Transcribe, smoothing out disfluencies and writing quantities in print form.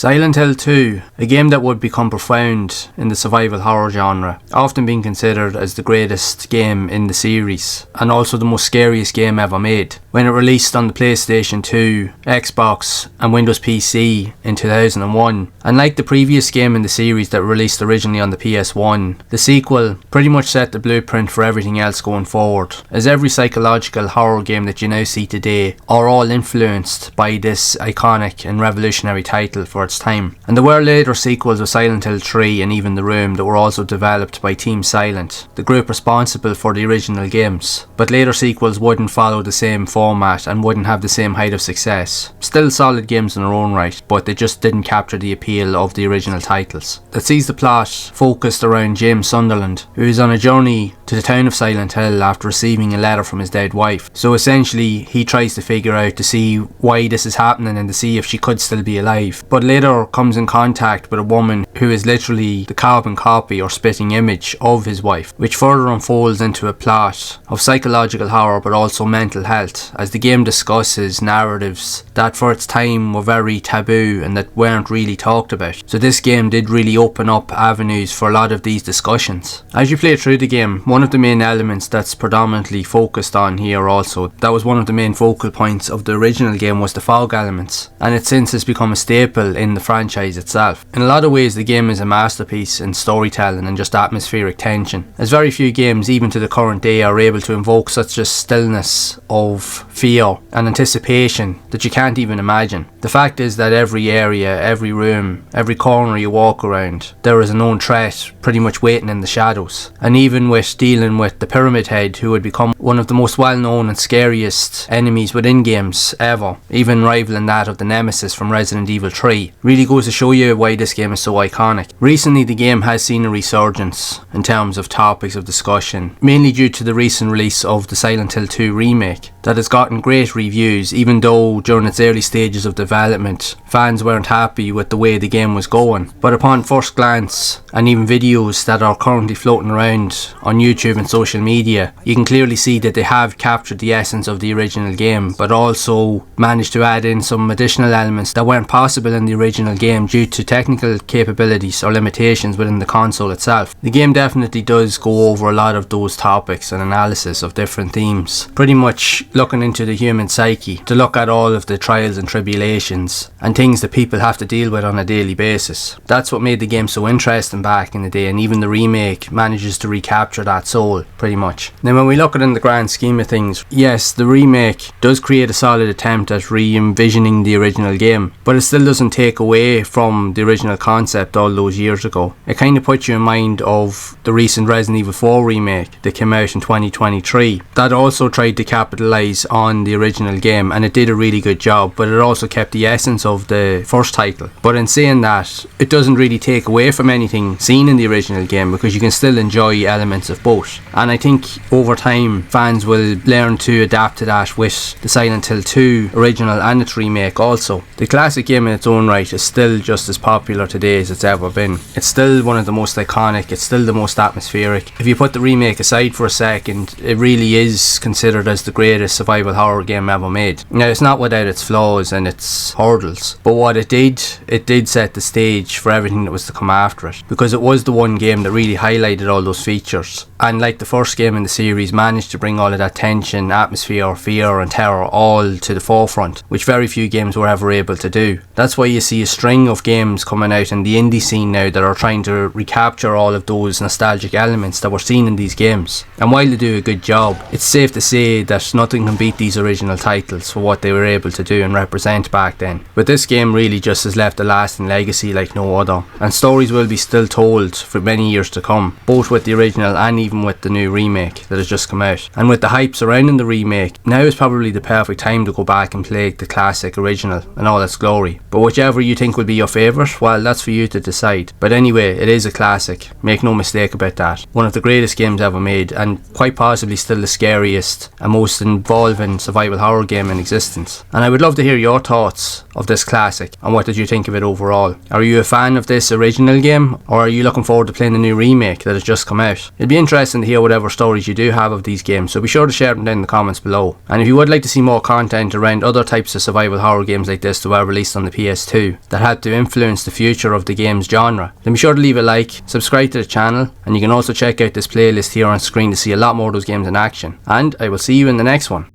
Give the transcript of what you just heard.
Silent Hill 2, a game that would become profound in the survival horror genre, often being considered as the greatest game in the series, and also the most scariest game ever made. When it released on the PlayStation 2, Xbox and Windows PC in 2001, and like the previous game in the series that released originally on the PS1, the sequel pretty much set the blueprint for everything else going forward, as every psychological horror game that you now see today are all influenced by this iconic and revolutionary title for its time. And there were later sequels of Silent Hill 3 and even The Room that were also developed by Team Silent, the group responsible for the original games, but later sequels wouldn't follow the same format and wouldn't have the same height of success. Still solid games in their own right, but they just didn't capture the appeal of the original titles. That sees the plot focused around James Sunderland, who is on a journey to the town of Silent Hill after receiving a letter from his dead wife. So essentially he tries to figure out to see why this is happening and to see if she could still be alive, but later comes in contact with a woman who is literally the carbon copy or spitting image of his wife, which further unfolds into a plot of psychological horror but also mental health, as the game discusses narratives that for its time were very taboo and that weren't really talked about. So this game did really open up avenues for a lot of these discussions. As you play through the game, one of the main elements that's predominantly focused on here also, that was one of the main focal points of the original game, was the fog elements, and it since has become a staple in the franchise itself. In a lot of ways the game is a masterpiece in storytelling and just atmospheric tension, as very few games even to the current day are able to invoke such a stillness of fear and anticipation that you can't even imagine. The fact is that every area, every room, every corner you walk around, there is a known threat pretty much waiting in the shadows. And even with dealing with the Pyramid Head, who would become one of the most well-known and scariest enemies within games ever, even rivaling that of the Nemesis from Resident Evil 3, really goes to show you why this game is so iconic. Recently the game has seen a resurgence in terms of topics of discussion, mainly due to the recent release of the Silent Hill 2 remake, that has gotten great reviews, even though during its early stages of development fans weren't happy with the way the game was going. But upon first glance, and even videos that are currently floating around on YouTube and social media, you can clearly see that they have captured the essence of the original game, but also managed to add in some additional elements that weren't possible in the original game due to technical capabilities or limitations within the console itself. The game definitely does go over a lot of those topics and analysis of different themes, pretty much looking into the human psyche, to look at all of the trials and tribulations and things that people have to deal with on a daily basis. That's what made the game so interesting back in the day, and even the remake manages to recapture that soul pretty much. Now when we look at it in the grand scheme of things, yes, the remake does create a solid attempt at re-envisioning the original game, but it still doesn't take away from the original concept all those years ago. It kind of puts you in mind of the recent Resident Evil 4 remake that came out in 2023, that also tried to capitalise on the original game, and it did a really good job, but it also kept the essence of the first title. But in saying that, it doesn't really take away from anything seen in the original game, because you can still enjoy elements of both. And I think over time fans will learn to adapt to that with the Silent Hill 2 original and its remake also. The classic game in its own right is still just as popular today as it's ever been. It's still one of the most iconic, it's still the most atmospheric. If you put the remake aside for a second, it really is considered as the greatest survival horror game ever made. Now it's not without its flaws and its hurdles, but what it did set the stage for everything that was to come after it, because it was the one game that really highlighted all those features, and like the first game in the series, managed to bring all of that tension, atmosphere, fear and terror all to the forefront, which very few games were ever able to do. That's why you see a string of games coming out in the indie scene now that are trying to recapture all of those nostalgic elements that were seen in these games. And while they do a good job, it's safe to say that nothing can beat these original titles for what they were able to do and represent back then. But this game really just has left a lasting legacy like no other, and stories will be still told for many years to come, both with the original and even with the new remake that has just come out. And with the hype surrounding the remake, now is probably the perfect time to go back and play the classic original in all its glory. But whichever you think will be your favourite, well, that's for you to decide. But anyway, it is a classic, make no mistake about that. One of the greatest games ever made, and quite possibly still the scariest and most involving survival horror game in existence. And I would love to hear your thoughts of this classic, and what did you think of it overall? Are you a fan of this original game, or are you looking forward to playing the new remake that has just come out? It'd be interesting to hear whatever stories you do have of these games, so be sure to share them down in the comments below. And if you would like to see more content around other types of survival horror games like this that were released on the PS2, PS2 that had to influence the future of the game's genre. Then be sure to leave a like, subscribe to the channel, and you can also check out this playlist here on screen to see a lot more of those games in action. And I will see you in the next one.